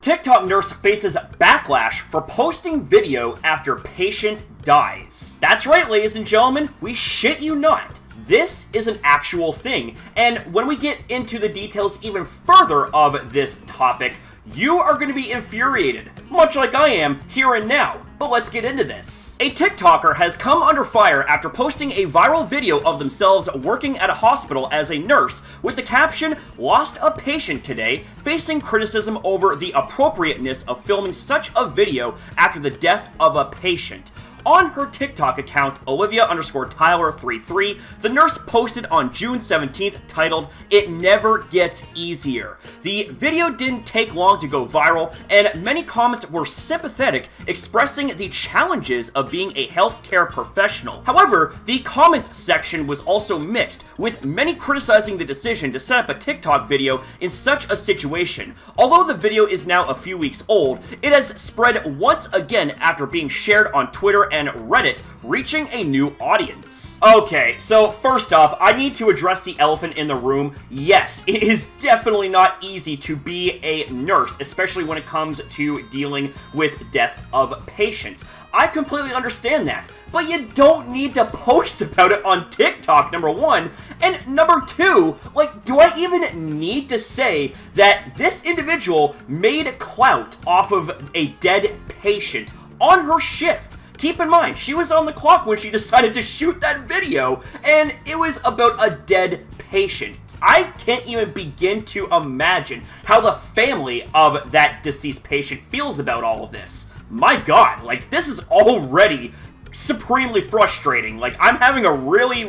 TikTok nurse faces backlash for posting video after patient dies. That's right, ladies and gentlemen, we shit you not. This is an actual thing, and when we get into the details even further of this topic, you are going to be infuriated, much like I am here and now. But let's get into this. A TikToker has come under fire after posting a viral video of themselves working at a hospital as a nurse with the caption, "Lost a patient today," facing criticism over the appropriateness of filming such a video after the death of a patient. On her TikTok account, Olivia_Tyler33, the nurse posted on June 17th titled, "It never gets easier." The video didn't take long to go viral, and many comments were sympathetic, expressing the challenges of being a healthcare professional. However, the comments section was also mixed, with many criticizing the decision to set up a TikTok video in such a situation. Although the video is now a few weeks old, it has spread once again after being shared on Twitter and Reddit, reaching a new audience. Okay, so first off, I need to address the elephant in the room. Yes, it is definitely not easy to be a nurse, especially when it comes to dealing with deaths of patients. I completely understand that, but you don't need to post about it on TikTok, number one, and number two, like, do I even need to say that this individual made clout off of a dead patient on her shift? Keep in mind, she was on the clock when she decided to shoot that video, and it was about a dead patient. I can't even begin to imagine how the family of that deceased patient feels about all of this. My God, like, this is already supremely frustrating. Like, I'm having a really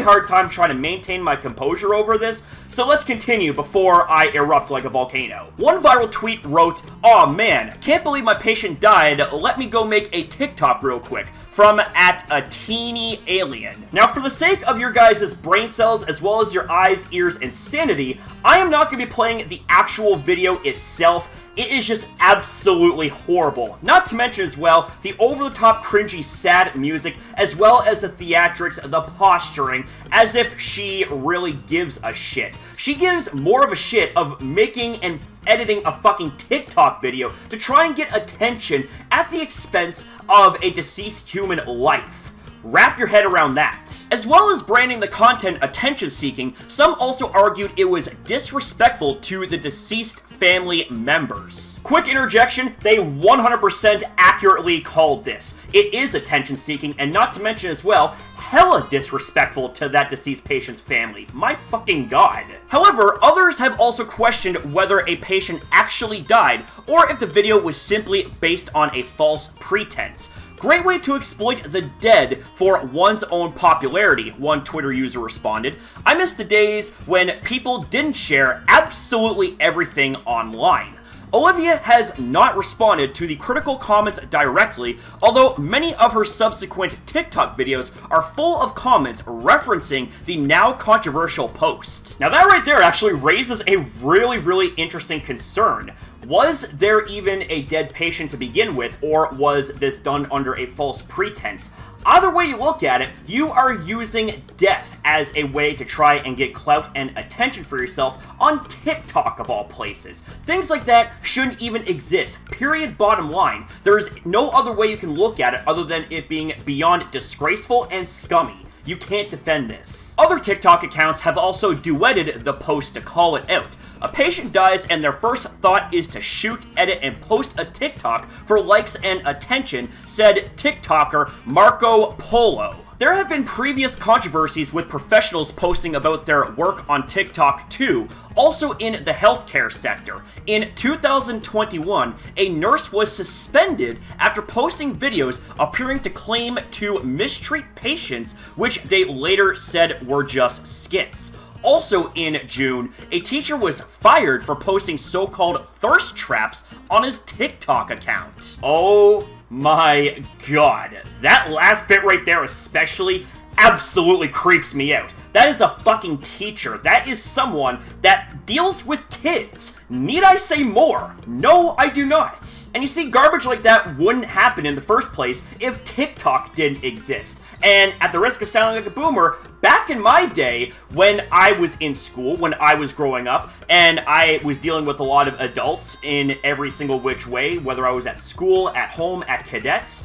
hard time trying to maintain my composure over this, so let's continue before I erupt like a volcano. One viral tweet wrote, "Aw man, can't believe my patient died, let me go make a TikTok real quick," from @a_teeny_alien. Now, for the sake of your guys' brain cells as well as your eyes, ears, and sanity, I am not going to be playing the actual video itself. It is just absolutely horrible. Not to mention as well, the over-the-top cringy sad music, as well as the theatrics, the posturing, as if she really gives a shit. She gives more of a shit of making and editing a fucking TikTok video to try and get attention at the expense of a deceased human life. Wrap your head around that. As well as branding the content attention-seeking, some also argued it was disrespectful to the deceased family members. Quick interjection, they 100% accurately called this. It is attention-seeking, and not to mention as well, hella disrespectful to that deceased patient's family. My fucking God. However, others have also questioned whether a patient actually died, or if the video was simply based on a false pretense. Great way to exploit the dead for one's own popularity, one Twitter user responded. "I miss the days when people didn't share absolutely everything online." Olivia has not responded to the critical comments directly, although many of her subsequent TikTok videos are full of comments referencing the now controversial post. Now that right there actually raises a really interesting concern. Was there even a dead patient to begin with, or was this done under a false pretense? Either way you look at it, you are using death as a way to try and get clout and attention for yourself on TikTok of all places. Things like that shouldn't even exist, period, bottom line. There's no other way you can look at it other than it being beyond disgraceful and scummy. You can't defend this. Other TikTok accounts have also duetted the post to call it out. A patient dies and their first thought is to shoot, edit, and post a TikTok for likes and attention, said TikToker Marco Polo. There have been previous controversies with professionals posting about their work on TikTok too, also in the healthcare sector. In 2021, a nurse was suspended after posting videos appearing to claim to mistreat patients, which they later said were just skits. Also in June, a teacher was fired for posting so-called thirst traps on his TikTok account. Oh my God, that last bit right there especially absolutely creeps me out. That is a fucking teacher. That is someone that deals with kids. Need I say more? No, I do not. And you see, garbage like that wouldn't happen in the first place if TikTok didn't exist. And at the risk of sounding like a boomer, back in my day, when I was in school, when I was growing up, and I was dealing with a lot of adults in every single which way, whether I was at school, at home, at cadets,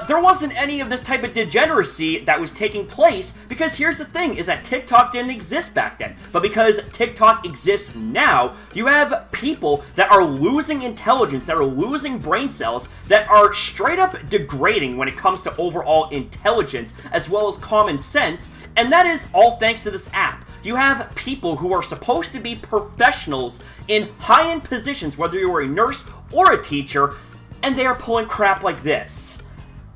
there wasn't any of this type of degeneracy that was taking place, because here's the thing, is that TikTok didn't exist back then. But because TikTok exists now, you have people that are losing intelligence, that are losing brain cells, that are straight up degrading when it comes to overall intelligence, as well as common sense, and that is all thanks to this app. You have people who are supposed to be professionals in high-end positions, whether you are a nurse or a teacher, and they are pulling crap like this.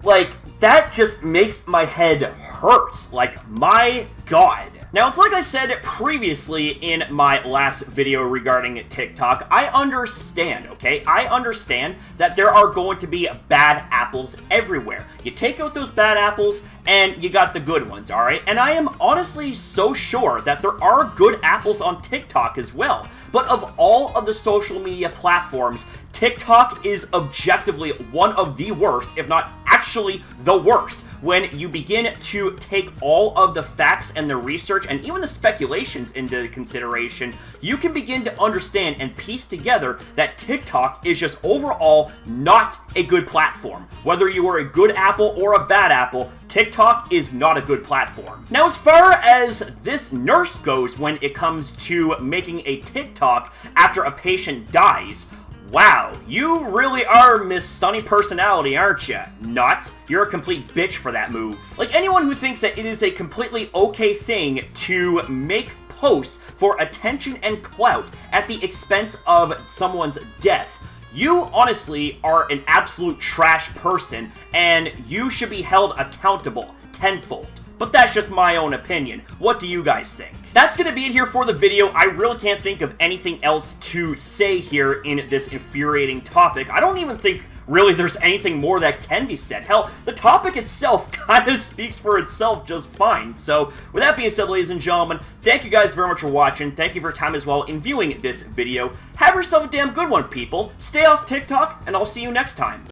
Like, that just makes my head hurt. Like, my god. Now, it's like I said previously in my last video regarding TikTok, I understand, okay? I understand that there are going to be bad apples everywhere. You take out those bad apples, and you got the good ones, alright? And I am honestly so sure that there are good apples on TikTok as well. But of all of the social media platforms, TikTok is objectively one of the worst, if not actually the worst, when you begin to take all of the facts and the research and even the speculations into consideration. You can begin to understand and piece together that TikTok is just overall not a good platform. Whether you are a good apple or a bad apple, TikTok is not a good platform. Now, as far as this nurse goes when it comes to making a TikTok after a patient dies, wow, you really are Miss Sunny Personality, aren't you? Not. You're a complete bitch for that move. Like, anyone who thinks that it is a completely okay thing to make posts for attention and clout at the expense of someone's death, you honestly are an absolute trash person, and you should be held accountable tenfold. But that's just my own opinion. What do you guys think? That's gonna be it here for the video. I really can't think of anything else to say here in this infuriating topic. I don't even think really there's anything more that can be said. Hell, the topic itself kind of speaks for itself just fine. So, with that being said, ladies and gentlemen, thank you guys very much for watching. Thank you for your time as well in viewing this video. Have yourself a damn good one, people. Stay off TikTok, and I'll see you next time.